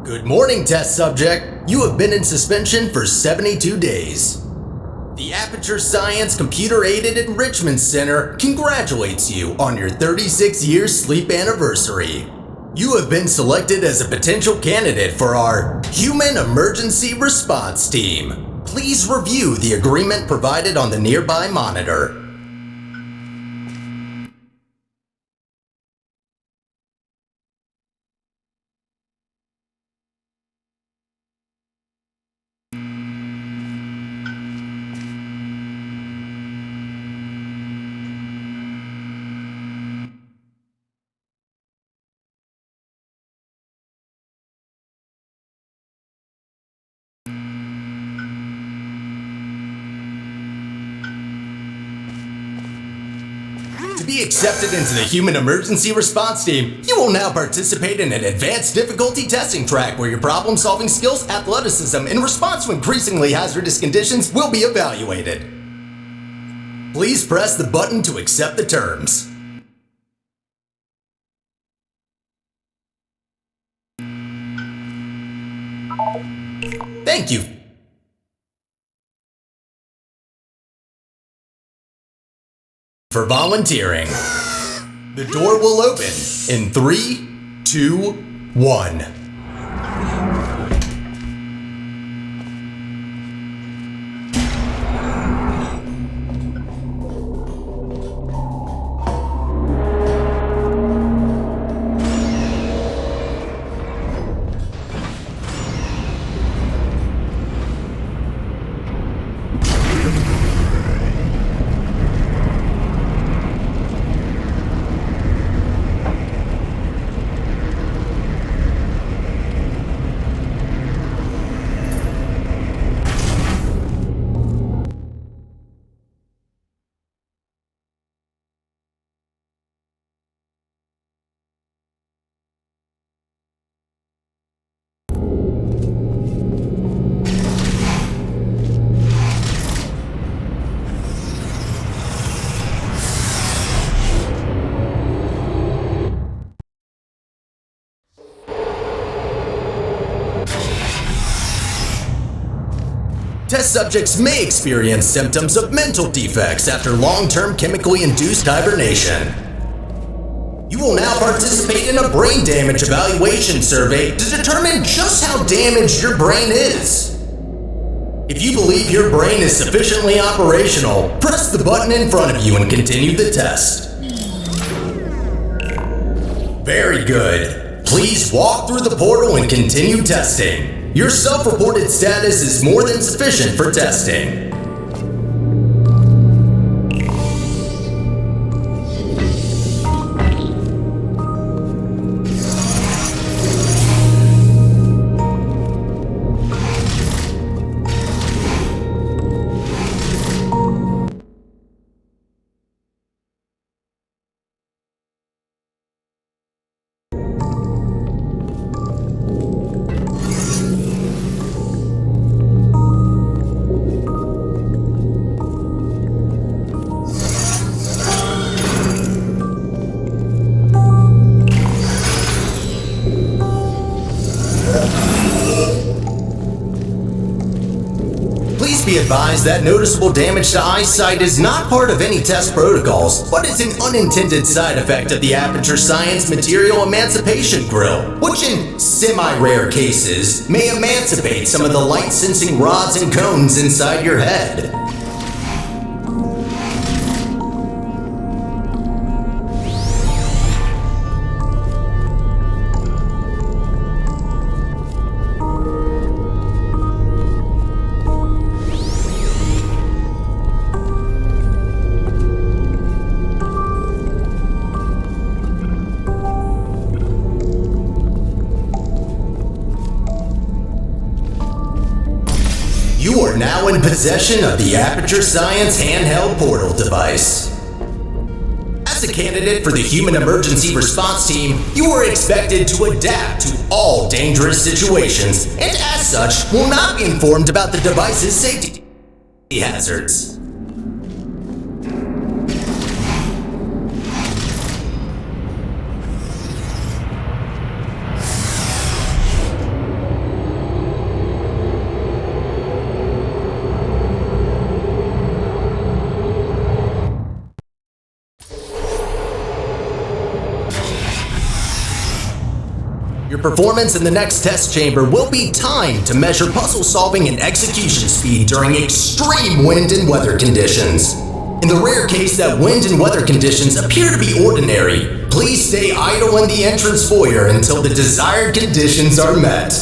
Good morning, test subject. You have been in suspension for 72 days. The Aperture Science Computer-Aided Enrichment Center congratulates you on your 36-year sleep anniversary. You have been selected as a potential candidate for our Human Emergency Response Team. Please review the agreement provided on the nearby monitor. To be accepted into the Human Emergency Response Team, you will now participate in an advanced difficulty testing track where your problem-solving skills, athleticism, and response to increasingly hazardous conditions will be evaluated. Please press the button to accept the terms. Thank you. For volunteering. The door will open in 3, 2, 1. Test subjects may experience symptoms of mental defects after long-term chemically induced hibernation. You will now participate in a brain damage evaluation survey to determine just how damaged your brain is. If you believe your brain is sufficiently operational, press the button in front of you and continue the test. Very good. Please walk through the portal and continue testing. Your self-reported status is more than sufficient for testing. Be advised that noticeable damage to eyesight is not part of any test protocols, but is an unintended side effect of the Aperture Science Material Emancipation Grill, which in semi-rare cases may emancipate some of the light-sensing rods and cones inside your head. are now in possession of the Aperture Science handheld portal device. As a candidate for the Human Emergency Response Team, you are expected to adapt to all dangerous situations, and as such, will not be informed about the device's safety hazards. Your performance in the next test chamber will be timed to measure puzzle solving and execution speed during extreme wind and weather conditions. In the rare case that wind and weather conditions appear to be ordinary, please stay idle in the entrance foyer until the desired conditions are met.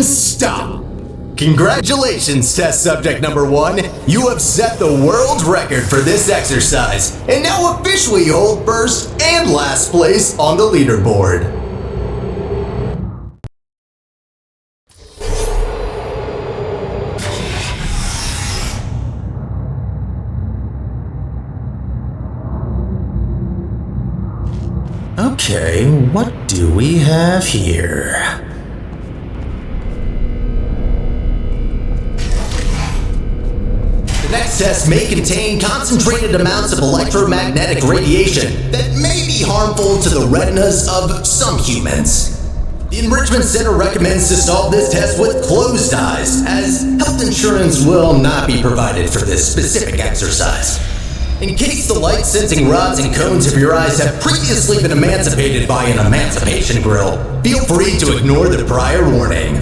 Stop! Congratulations, test subject number 1. You have set the world record for this exercise, and now officially hold first and last place on the leaderboard. Okay, what do we have here? The next test may contain concentrated amounts of electromagnetic radiation that may be harmful to the retinas of some humans. The Enrichment Center recommends to solve this test with closed eyes, as health insurance will not be provided for this specific exercise. In case the light-sensing rods and cones of your eyes have previously been emancipated by an emancipation grill, feel free to ignore the prior warning.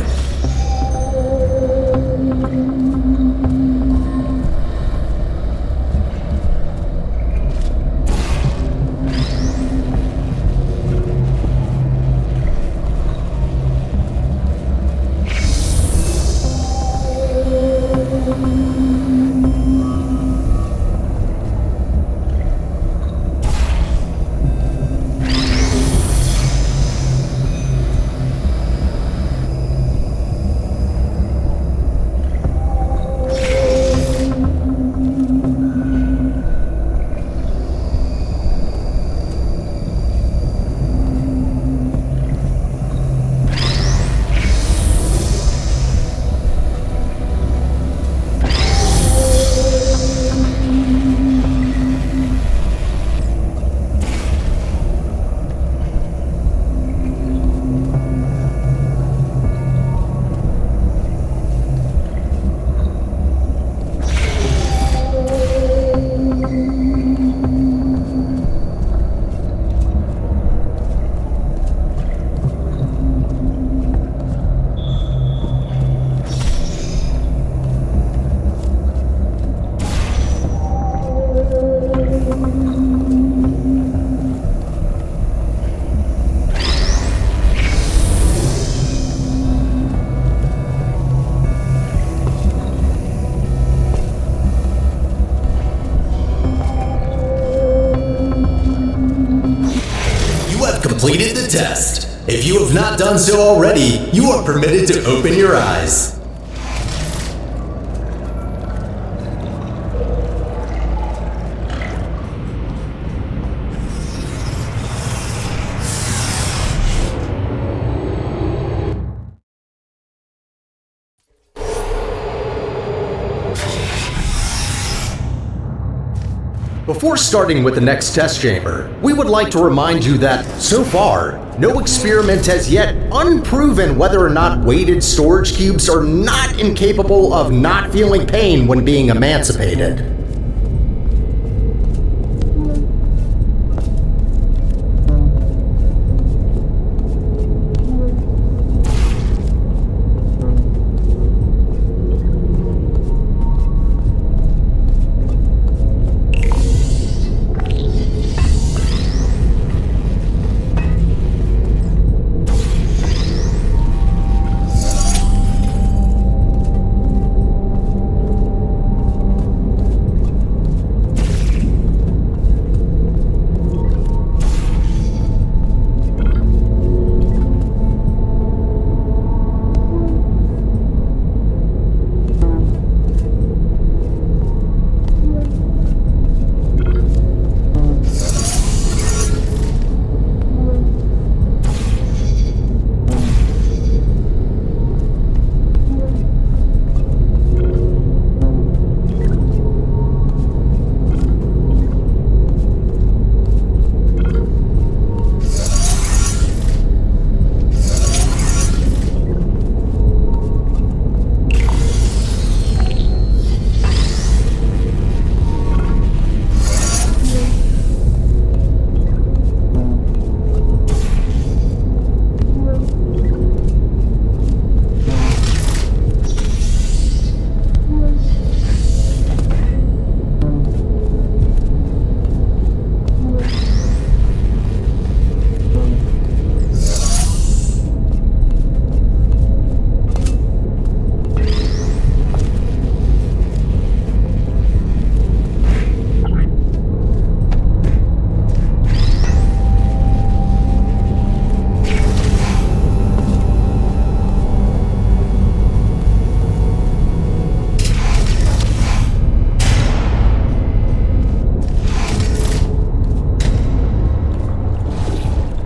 completed the test. If you have not done so already, you are permitted to open your eyes. Before starting with the next test chamber, we would like to remind you that, so far, no experiment has yet unproven whether or not weighted storage cubes are not incapable of not feeling pain when being emancipated.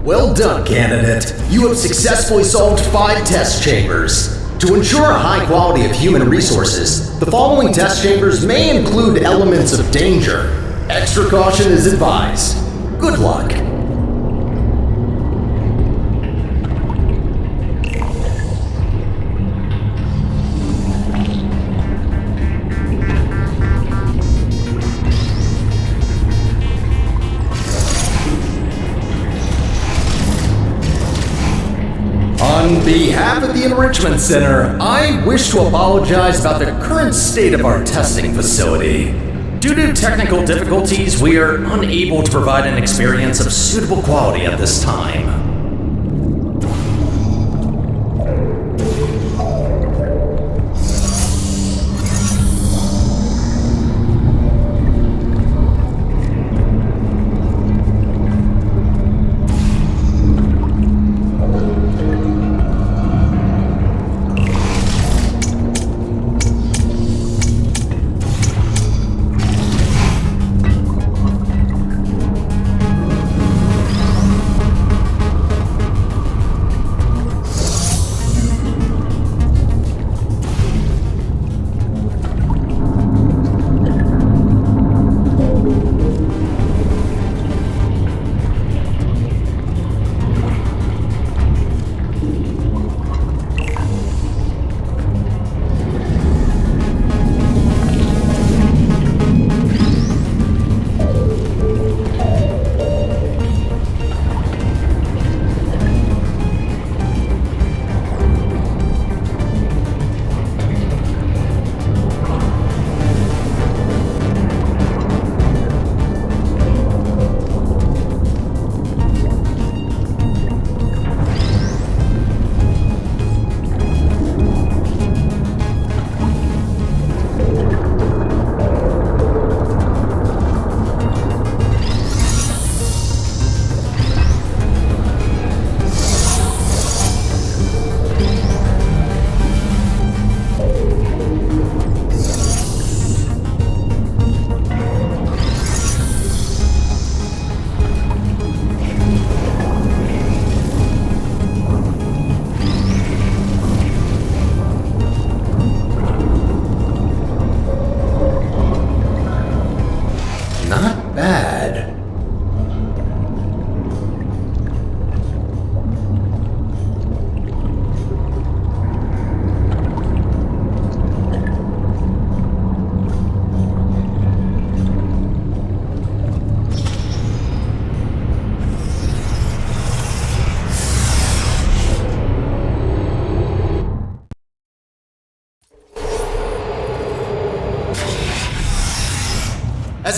Well done, candidate. You have successfully solved 5 test chambers. To ensure a high quality of human resources, the following test chambers may include elements of danger. Extra caution is advised. Good luck. On behalf of the Enrichment Center, I wish to apologize about the current state of our testing facility. Due to technical difficulties, we are unable to provide an experience of suitable quality at this time.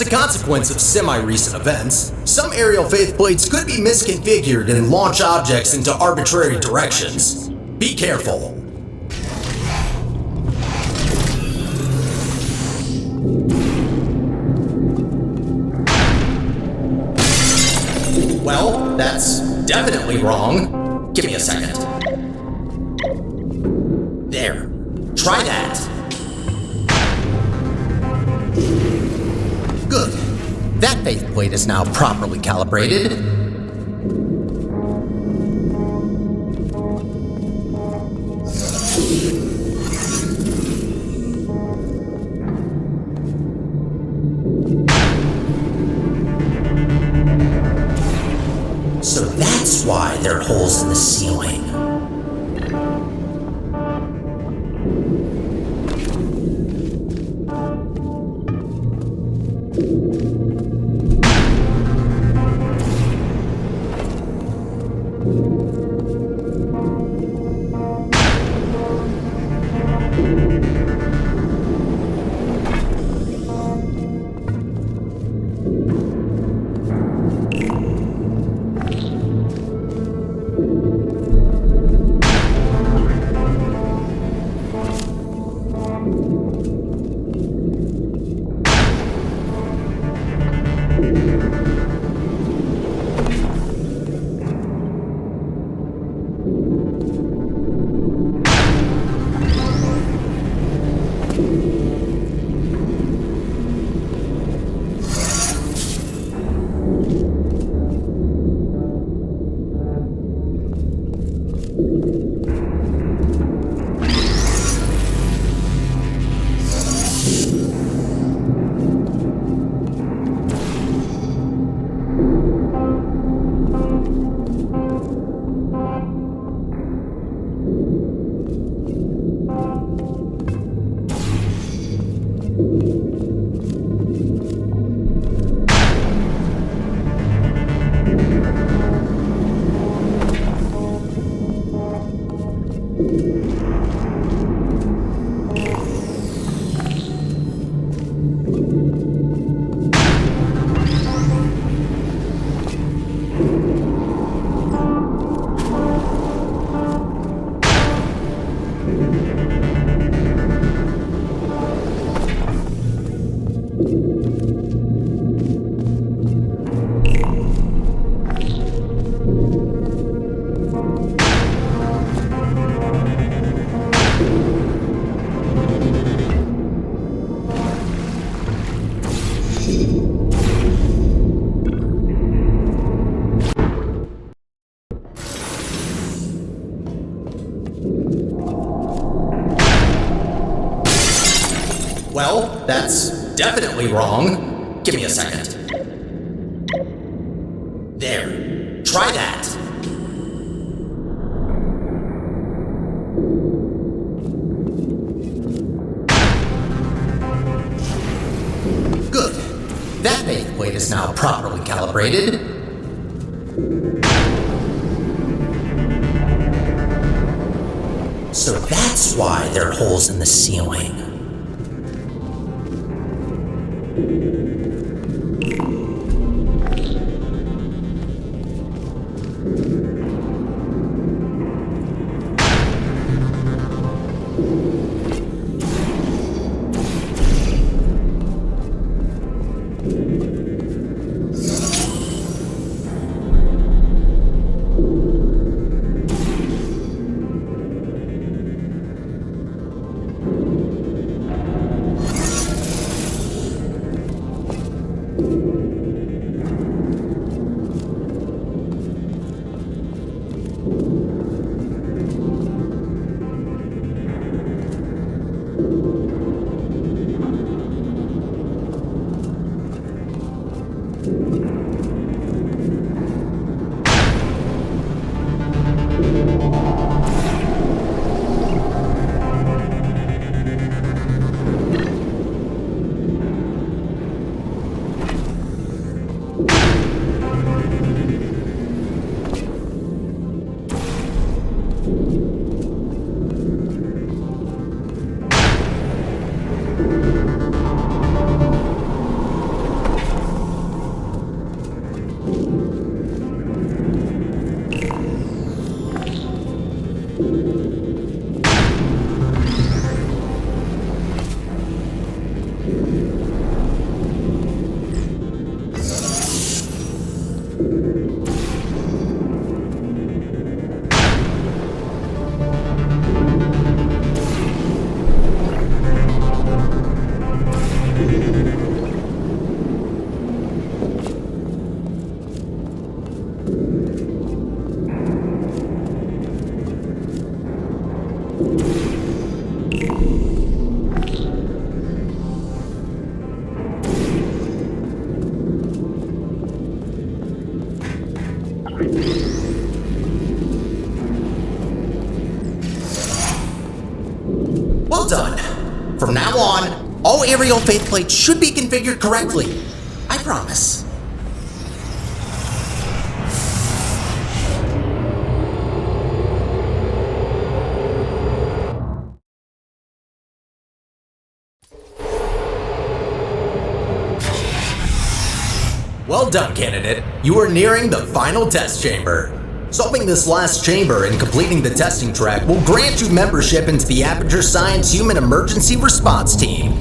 As a consequence of semi-recent events, some aerial faith plates could be misconfigured and launch objects into arbitrary directions. Be careful. Well, that's definitely wrong. Give me a second. There. Try that. Good. That faith plate is now properly calibrated. So that's why there are holes in the ceiling. Well, that's definitely wrong. Give me a second. There. Try that. Good. That faith plate is now properly calibrated. So that's why there are holes in the ceiling. Well done. From now on, all aerial faith plates should be configured correctly. I promise. Well done, candidate. You are nearing the final test chamber. Solving this last chamber and completing the testing track will grant you membership into the Aperture Science Human Emergency Response Team.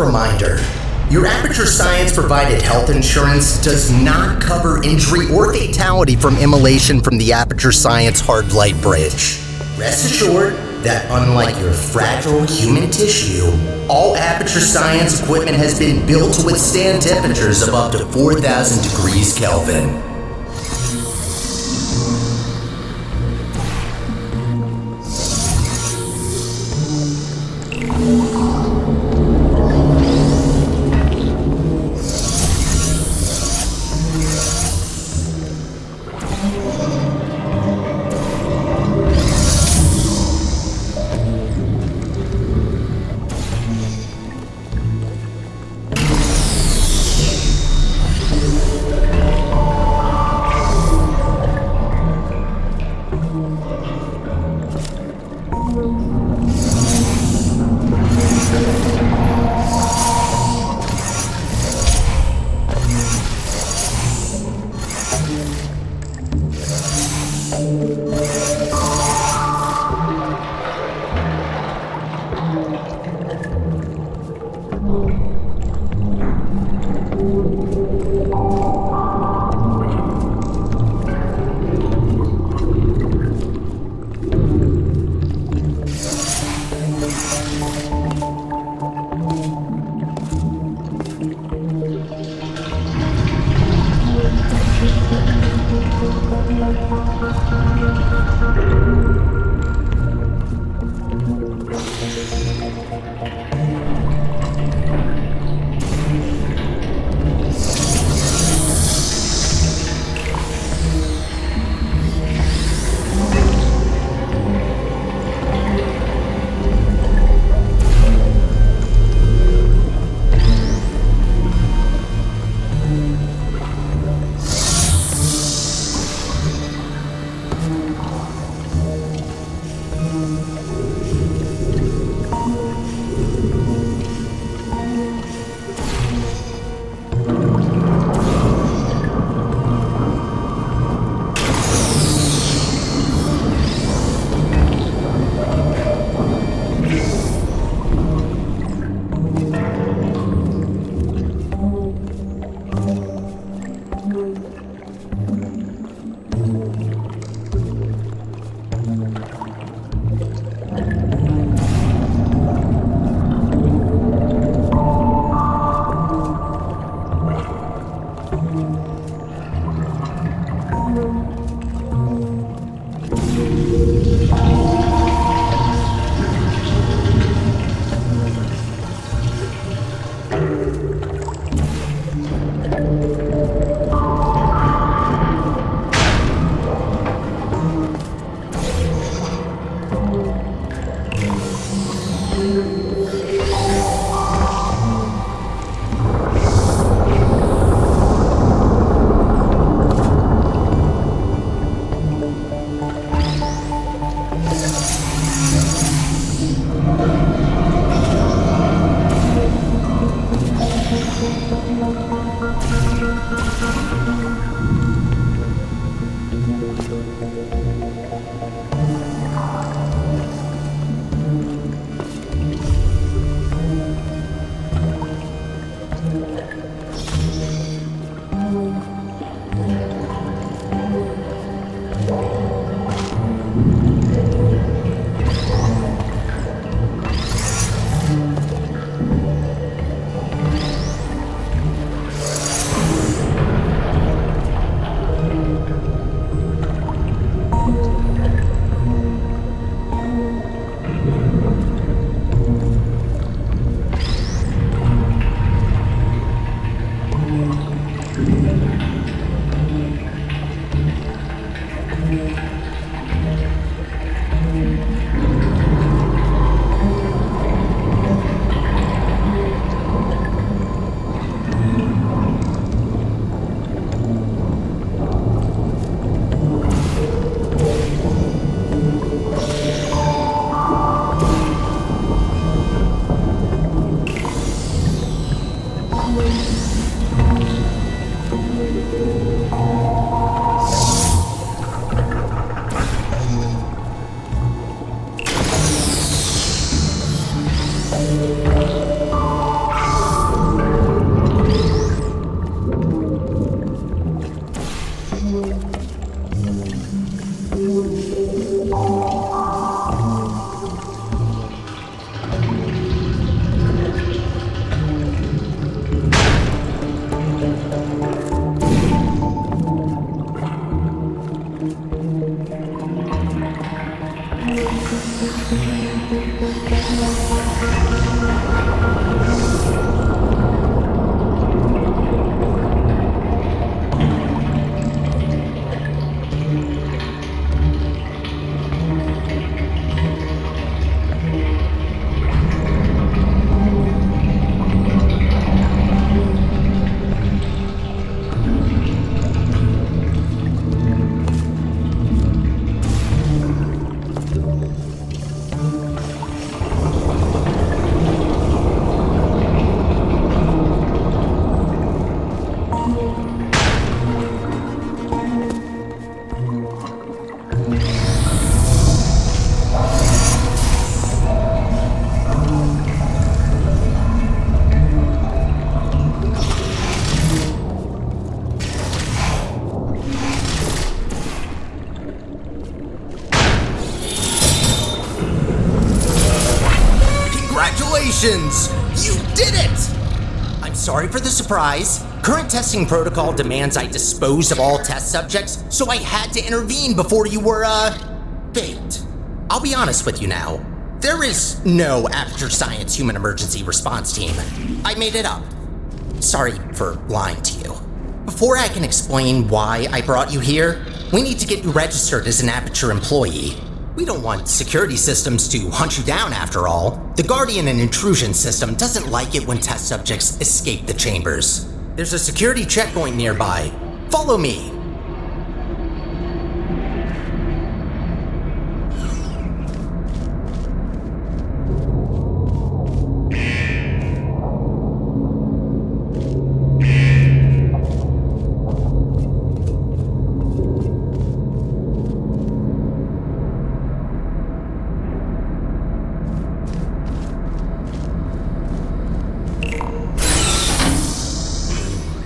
reminder. Your Aperture Science provided health insurance does not cover injury or fatality from immolation from the Aperture Science hard light bridge. Rest assured that unlike your fragile human tissue, all Aperture Science equipment has been built to withstand temperatures of up to 4,000 degrees Kelvin. Congratulations! You did it! I'm sorry for the surprise. Current testing protocol demands I dispose of all test subjects, so I had to intervene before you were, baked. I'll be honest with you now. There is no Aperture Science Human Emergency Response Team. I made it up. Sorry for lying to you. Before I can explain why I brought you here, we need to get you registered as an Aperture employee. We don't want security systems to hunt you down after all. The Guardian and Intrusion system doesn't like it when test subjects escape the chambers. There's a security checkpoint nearby. Follow me.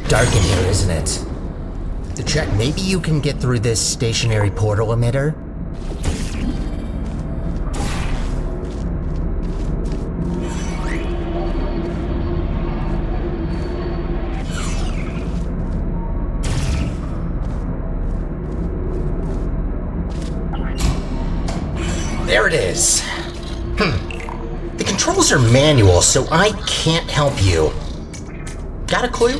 Dark in here, isn't it? To check, maybe you can get through this stationary portal emitter? There it is. The controls are manual, so I can't help you. Got a clue?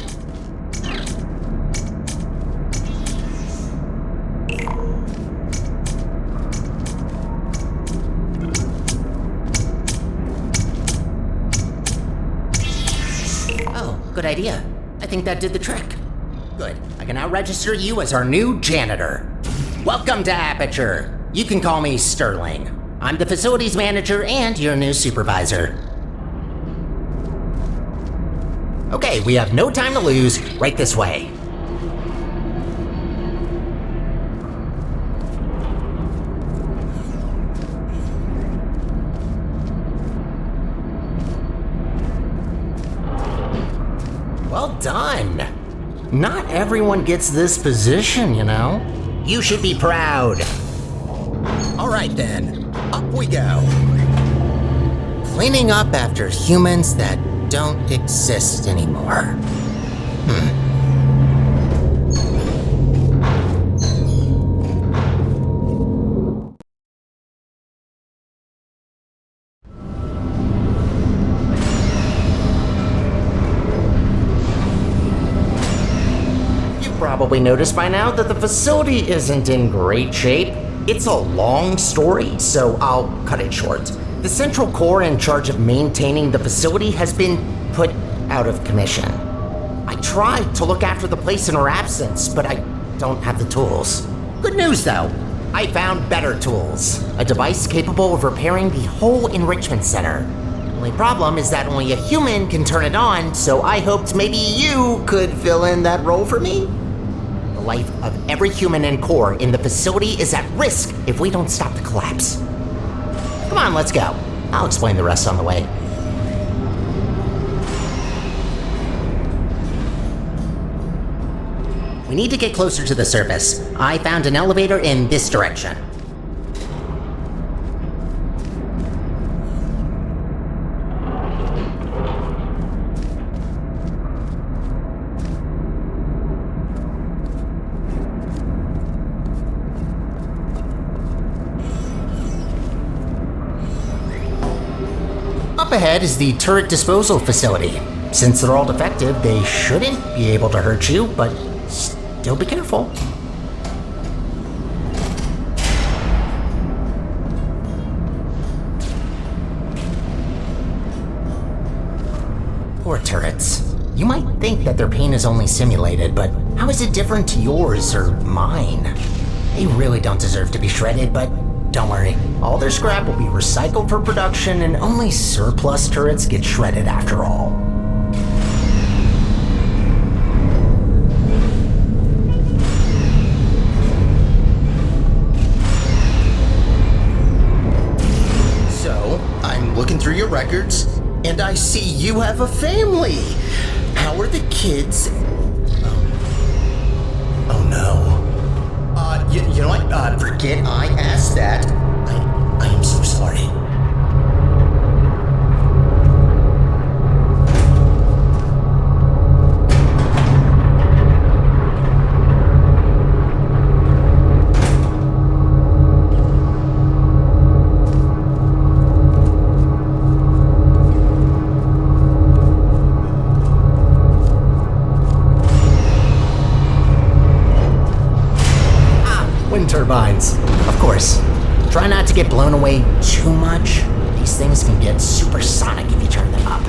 Good idea. I think that did the trick. Good. I can now register you as our new janitor. Welcome to Aperture. You can call me Sterling. I'm the facilities manager and your new supervisor. Okay, we have no time to lose. Right this way. Well done. Not everyone gets this position, you know. You should be proud. All right then, up we go. Cleaning up after humans that don't exist anymore. Probably noticed by now that the facility isn't in great shape. It's a long story, so I'll cut it short. The central core in charge of maintaining the facility has been put out of commission. I tried to look after the place in her absence, but I don't have the tools. Good news though, I found better tools. A device capable of repairing the whole enrichment center. The only problem is that only a human can turn it on, so I hoped maybe you could fill in that role for me. The life of every human and core in the facility is at risk if we don't stop the collapse. Come on, let's go. I'll explain the rest on the way. We need to get closer to the surface. I found an elevator in this direction. Up ahead is the turret disposal facility. Since they're all defective, they shouldn't be able to hurt you, but still be careful. Poor turrets. You might think that their pain is only simulated, but how is it different to yours or mine? They really don't deserve to be shredded, but don't worry, all their scrap will be recycled for production and only surplus turrets get shredded after all. So, I'm looking through your records, and I see you have a family. How are the kids? Oh no. You know what? Forget I asked that. I am so sorry. wind turbines. Of course, try not to get blown away too much. These things can get supersonic if you turn them up.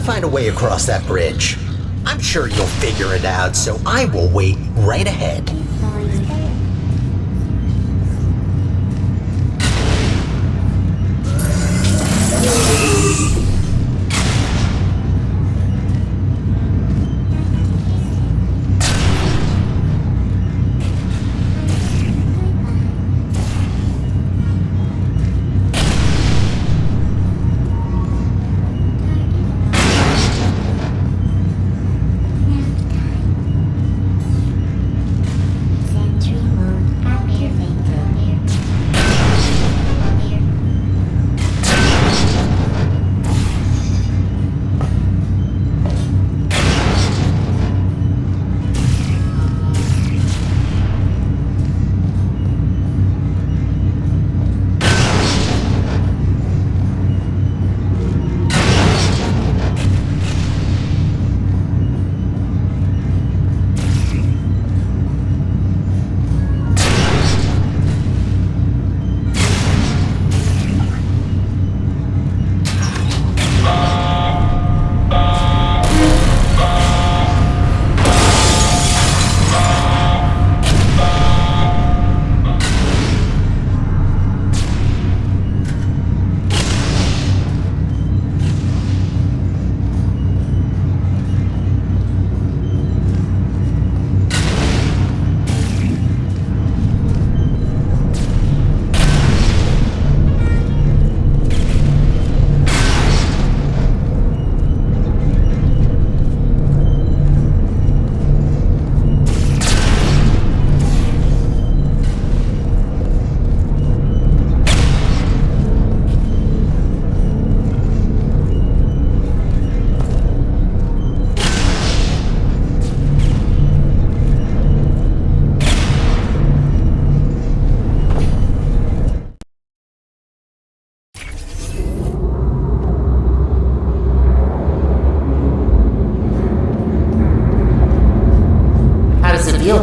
Find a way across that bridge. I'm sure you'll figure it out, so I will wait right ahead.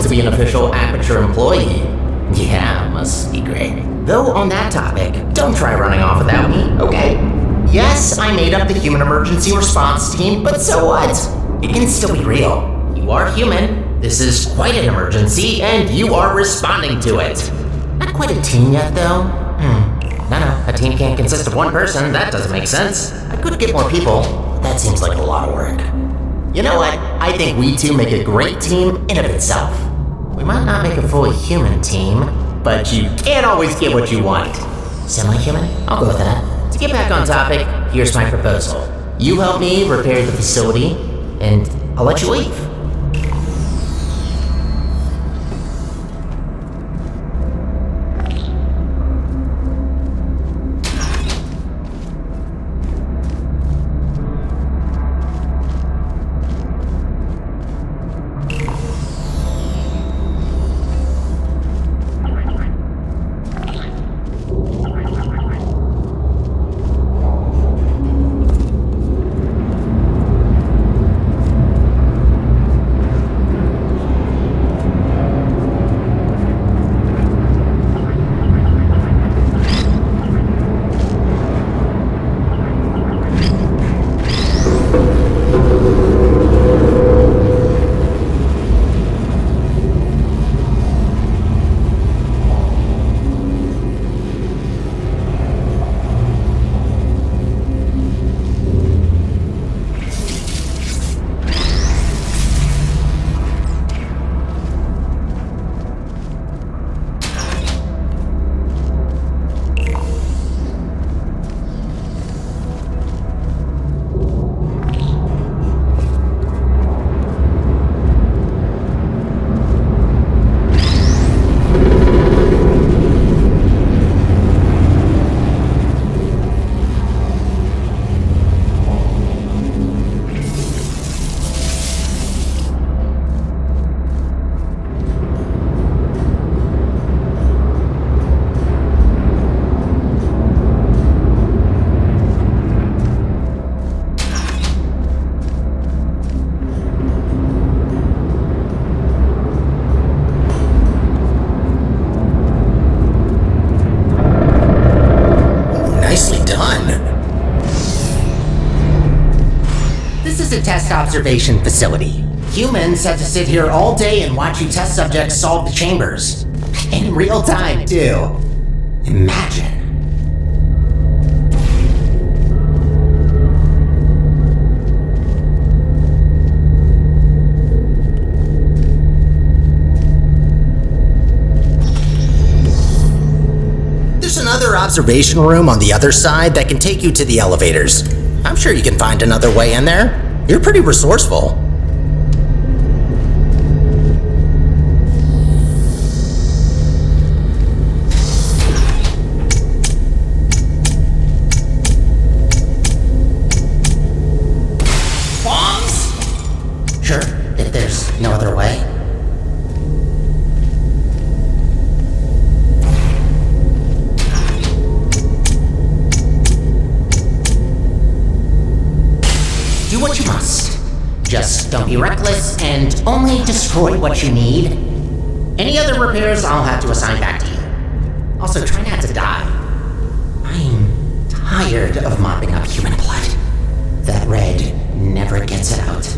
To be an official Aperture employee. Yeah, must be great. Though on that topic, don't try running off without me, okay? Yes, I made up the human emergency response team, but so what? It can still be real. You are human, this is quite an emergency, and you are responding to it. Not quite a team yet, though. No, a team can't consist of one person, that doesn't make sense. I could get more people, but that seems like a lot of work. You know what? I think we two make a great team in of itself. We might not make a fully human team, but you can't always get what you want. Semi-human? I'll go with that. To get back on topic, here's my proposal. You help me repair the facility, and I'll let you leave. This is a test observation facility. Humans have to sit here all day and watch you test subjects solve the chambers. In real time, too. Imagine. There's another observation room on the other side that can take you to the elevators. I'm sure you can find another way in there. You're pretty resourceful. Sure, if there's no other way. Do what you must. Just don't be reckless and only destroy what you need. Any other repairs I'll have to assign back to you. Also, try not to die. I'm tired of mopping up human blood. That red never gets it out.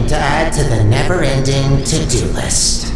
To add to the never-ending to-do list.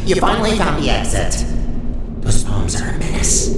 You finally found the exit. Those bombs are a menace.